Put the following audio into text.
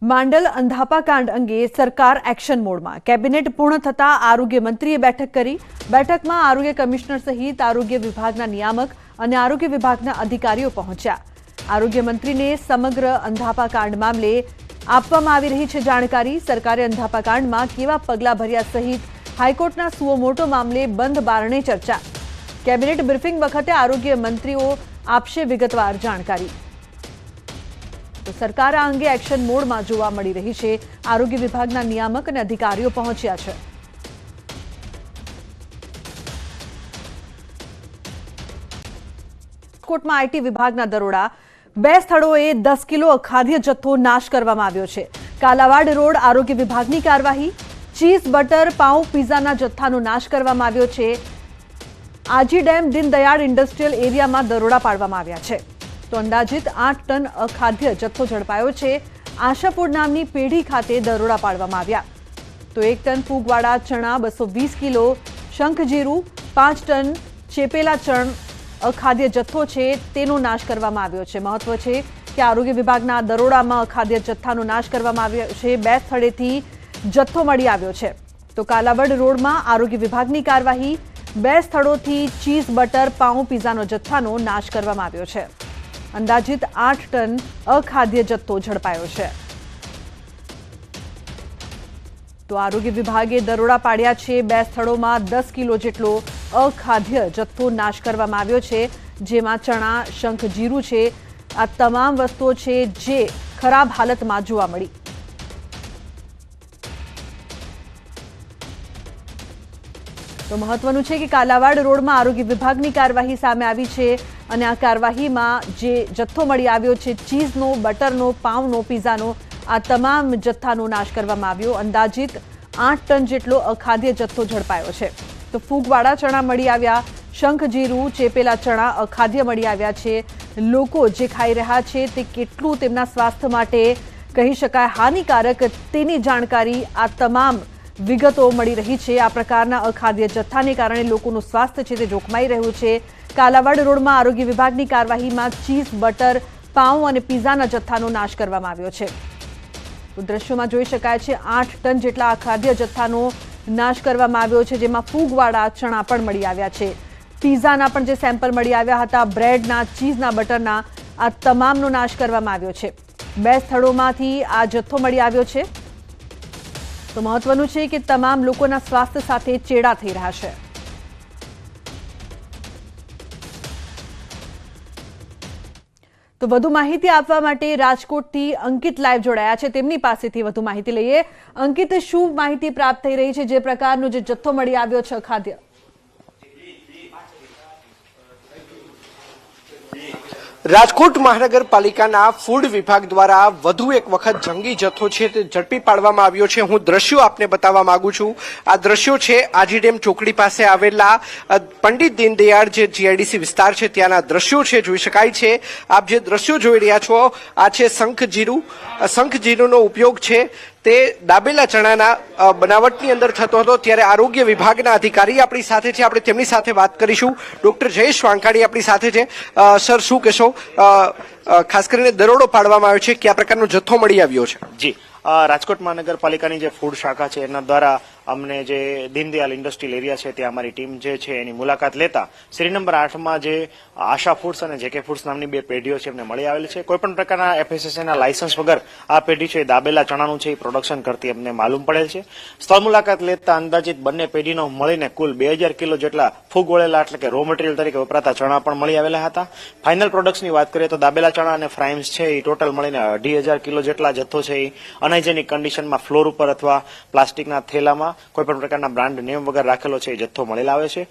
માંડલ અંધાપાકાંડ અંગે સરકાર એક્શન મોડમાં કેબિનેટ પૂર્ણ થતા આરોગ્ય મંત્રીએ બેઠક કરી। બેઠકમાં આરોગ્ય કમિશનર સહિત આરોગ્ય વિભાગના નિયામક અને આરોગ્ય વિભાગના અધિકારીઓ પહોંચ્યા। આરોગ્ય મંત્રીને સમગ્ર અંધાપાકાંડ મામલે આપવામાં આવી રહી છે જાણકારી। સરકારે અંધાપાકાંડમાં કેવા પગલાં ભર્યા સહિત હાઈકોર્ટના સુઓ મોટો મામલે બંધ બારણે ચર્ચા। કેબિનેટ બ્રીફિંગ વખતે આરોગ્ય મંત્રીઓ આપશે વિગતવાર જાણકારી। તો સરકાર આ અંગે એક્શન મોડમાં જોવા મળી રહી છે। આરોગ્ય વિભાગના નિયામક અને અધિકારીઓ પહોંચ્યા છે। રાજકોટમાં આઈટી વિભાગના દરોડા, 2 સ્થળોએ 10 કિલો અખાદ્ય જથ્થો નાશ કરવામાં આવ્યો છે। કાલાવાડ રોડ આરોગ્ય વિભાગની કાર્યવાહી, ચીઝ બટર પાઉં પીઝાના જથ્થાનો નાશ કરવામાં આવ્યો છે। આજી ડેમ દીનદયાળ ઇન્ડસ્ટ્રીયલ એરિયામાં દરોડા પાડવામાં આવ્યા છે। તો અંદાજિત 8 ટન અખાદ્ય જથ્થો ઝડપાયો છે। આશાપુર નામની પેઢી ખાતે દરોડા પાડવામાં આવ્યા। તો 1 ટન ફૂગવાળા ચણા, 220 કિલો શંખજીરું, 5 ટન ચેપેલા ચણ અખાદ્ય જથ્થો છે તેનો નાશ કરવામાં આવ્યો છે। મહત્વ છે કે આરોગ્ય વિભાગના દરોડામાં અખાદ્ય જથ્થાનો નાશ કરવામાં આવ્યો છે। 2 સ્થળેથી જથ્થો મળી આવ્યો છે। તો કાલાવડ રોડમાં આરોગ્ય વિભાગની કાર્યવાહી, 2 સ્થળોથી ચીઝ બટર પાઉં પીઝાનો જથ્થાનો નાશ કરવામાં આવ્યો છે। અંદાજિત 8 ટન અખાદ્ય જથ્થો ઝડપાયો છે। તો આરોગ્ય વિભાગે દરોડા પાડ્યા છે। 2 સ્થળોમાં 10 કિલો જેટલો અખાદ્ય જથ્થો નાશ કરવામાં આવ્યો છે, જેમાં ચણા, શંખજીરું છે। આ તમામ વસ્તુઓ છે જે ખરાબ હાલતમાં જોવા મળી। તો મહત્વનું છે કે કાલાવાડ રોડમાં આરોગ્ય વિભાગની કાર્યવાહી સામે આવી છે અને આ કાર્યવાહીમાં જે જથ્થો મળી આવ્યો છે ચીઝનો, બટરનો, પાઉંનો, પીઝાનો, આ તમામ જથ્થાનો નાશ કરવામાં આવ્યો। અંદાજિત 8 ટન જેટલો અખાદ્ય જથ્થો ઝડપાયો છે। તો ફૂગવાળા ચણા મળી આવ્યા, શંખજીરું, ચેપેલા ચણા અખાદ્ય મળી આવ્યા છે। લોકો જે ખાઈ રહ્યા છે તે કેટલું તેમના સ્વાસ્થ્ય માટે કહી શકાય હાનિકારક તેની જાણકારી આ તમામ વિગતો મળી રહી છે। આ પ્રકારના અખાદ્ય જથ્થાને કારણે લોકોનું સ્વાસ્થ્ય છે તે જોખમાઈ રહ્યું છે। કાલાવાડ રોડમાં આરોગ્ય વિભાગની કાર્યવાહીમાં ચીઝ, બટર, પાઉં અને પીઝાના જથ્થાનો નાશ કરવામાં આવ્યો છે। તો દ્રશ્યોમાં જોઈ શકાય છે 8 ટન જેટલા અખાદ્ય જથ્થાનો નાશ કરવામાં આવ્યો છે, જેમાં ફૂગવાળા ચણા પણ મળી આવ્યા છે। પીઝાના પણ જે સેમ્પલ મળી આવ્યા હતા, બ્રેડના, ચીઝના, બટરના, આ તમામનો નાશ કરવામાં આવ્યો છે। 2 સ્થળોમાંથી આ જથ્થો મળી આવ્યો છે। તો મહત્વનું છે કે તમામ લોકોના સ્વાસ્થ્ય સાથે ચેડા થઈ રહ્યા છે। તો વધુ માહિતી આપવા માટે રાજકોટથી અંકિત લાઈવ જોડાયા છે, તેમની પાસેથી વધુ માહિતી લઈએ। અંકિત, શું માહિતી પ્રાપ્ત થઈ રહી છે જે પ્રકારનો જે જથ્થો મળી આવ્યો છે ખાદ્ય? રાજકોટ મહાનગરપાલિકાના ફૂડ વિભાગ દ્વારા વધુ એક વખત જંગી જથ્થો છે તે ઝડપી પાડવામાં આવ્યો છે। હું દ્રશ્યો આપને બતાવવા માંગુ છું। આ દ્રશ્યો છે આજી ડેમ ચોકડી પાસે આવેલા પંડિત દીનદયાળ જે જીઆઈડીસી વિસ્તાર છે ત્યાંના દ્રશ્યો છે, જોઈ શકાય છે। આપ જે દ્રશ્યો જોઈ રહ્યા છો આ છે શંખજીરું। શંખજીરુંનો ઉપયોગ છે તે દાબેલા ચણાના બનાવટની અંદર થતો હતો। ત્યારે આરોગ્ય વિભાગના અધિકારી આપણી સાથે છે, આપણે તેમની સાથે વાત કરીશું। ડોક્ટર જયેશ વાંકાણી આપણી સાથે છે। સર, શું કહેશો? ખાસ કરીને દરોડો પાડવામાં આવ્યો છે, કયા પ્રકારનો જથ્થો મળી આવ્યો છે? જી, રાજકોટ મહાનગરપાલિકાની જે ફૂડ શાખા છે એના દ્વારા અમને જે દીનદયાળ ઇન્ડસ્ટ્રીયલ એરિયા છે ત્યાં અમારી ટીમ જે છે એની મુલાકાત લેતા શ્રી નંબર 8માં જે આશા ફૂડ્સ અને જેકે ફૂડ્સ નામની 2 પેઢીઓ છે એમને મળી આવેલી છે। કોઈપણ પ્રકારના એફએસએસઆઈના લાયસન્સ વગર આ પેઢી છે દાબેલા ચણાનું છે એ પ્રોડક્શન કરતી અમને માલુમ પડેલ છે। સ્થળ મુલાકાત લેતા અંદાજિત બંને પેઢીનો મળીને કુલ 2000 કિલો જેટલા ફૂગ વળેલા એટલે કે રો મટીરિયલ તરીકે વપરાતા ચણા પણ મળી આવેલા હતા। ફાઇનલ પ્રોડક્ટ્સની વાત કરીએ તો દાબેલા ચણા અને ફ્રાઇમ્સ છે એ ટોટલ મળીને 2500 કિલો જેટલા જથ્થો છે એ અનહાઇજેનિક કન્ડિશનમાં ફ્લોર ઉપર અથવા પ્લાસ્ટિકના થેલામાં કોઈ પણ પ્રકારના બ્રાન્ડ નેમ વગર રાખેલો છે એ જથ્થો મળેલ આવે છે।